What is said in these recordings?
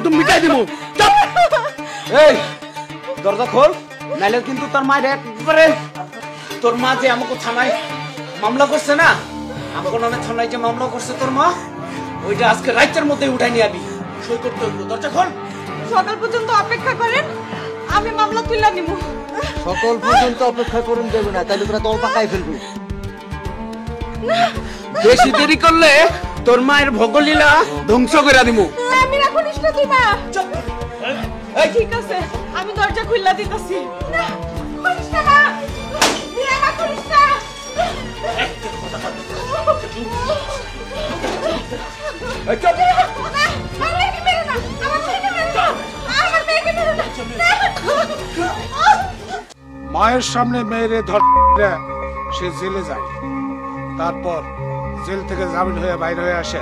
একদম মিটাই দিব। এই দরজা খোল, নাইলে কিন্তু তোর মায়ের একবারে, তোর মা যে আমাকে থানায় মামলা করছে না, আমাকে নামে থানায় যে মামলা করছে তোর মা, ওইটা আজকে রাতের মধ্যে উঠাই নিয়ে আবি, সই করতে হইব। দরজা খোল। সকাল পর্যন্ত অপেক্ষা করেন, আমি মামলা তুলে নিব। সকাল পর্যন্ত অপেক্ষা করুন দেবে না, তাহলে তোরা দল পাকাই ফেলবি। বেশি দেরি করলে তোর মায়ের ভোগলীলা ধ্বংস করে দিব। আমি রাখুনিস না তুই মা। ঠিক আছে, আমি দরজা খুললা দিতেছি। না করিস না মা, বিয়ে না করিস না। মায়ের সামনে মেয়েরে ধরে সে জেলে যায়, তারপর জেল থেকে জামিন হয়ে বাইরে হয়ে আসে।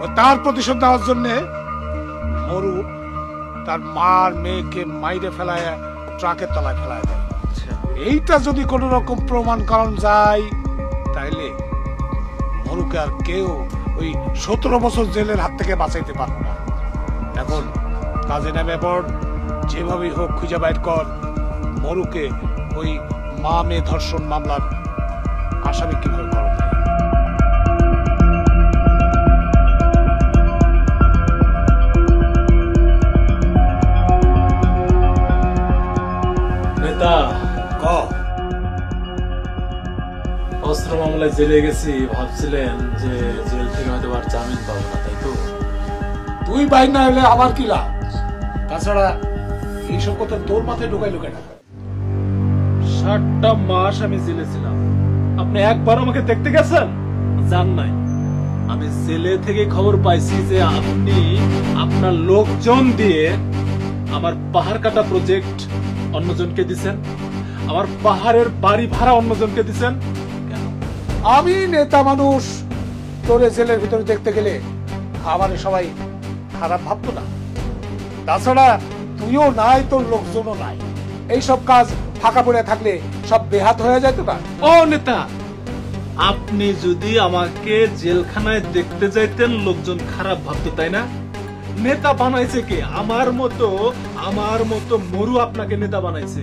ও তার প্রতিশোধ দেওয়ার জন্য মরু তার মার মেয়েকে মাইরে ফেলায় ট্রাকের তলায় ফেলায় দেয়। এইটা যদি কোন রকম প্রমাণ করা যায়, তাইলে মরুকে আর কেউ ওই 17 বছর জেলের হাত থেকে বাঁচাইতে পারবে না। এখন কাজে নেমে পড়, যেভাবেই হোক খুঁজে বাইর কর মরুকে ওই মা মেয়ে ধর্ষণ মামলার আসামি কিভাবে করা যায়। নেতা অস্ত্র মামলায় জেলে গেছি, ভাবছিলেন যে জেল থেকে হয়তো আর জামিন পাবো না, তাই তো? তুই বাইর না হলে আমার কি লাভ? তাছাড়া এইসব কথা তোর মাথায় ঢোকাইলো কেন? 7টা মাস আমি জেলে ছিলাম, আপনি একবার আমাকে দেখতে গেছেন? জান নাই। আমি জেলে থেকে খবর পাইছি যে আপনি আপনার লোকজন দিয়ে আমার পাহাড় কাটা প্রজেক্ট অন্যজনকে দিছেন, আমার পাহাড়ের বাড়ি ভাড়া অন্যজনকে দিছেন। কেন? আমি নেতা মানুষ, তোরে জেলের ভিতরে দেখতে গেলে আমার সবাই খারাপ ভাবতো না? তাছাড়া তুইও নাই, তোর লোকজনও নাই, এইসব কাজ ফাঁকা পড়ে থাকলে সব বেহাত হয়ে যেত না? ও নেতা, আপনি যদি আমাকে জেলখানায় দেখতে যাইতেন লোকজন খারাপ ভাবতো, তাই না? নেতা বানাইছে কে? আমার মতো মরু আপনাকে নেতা বানাইছে।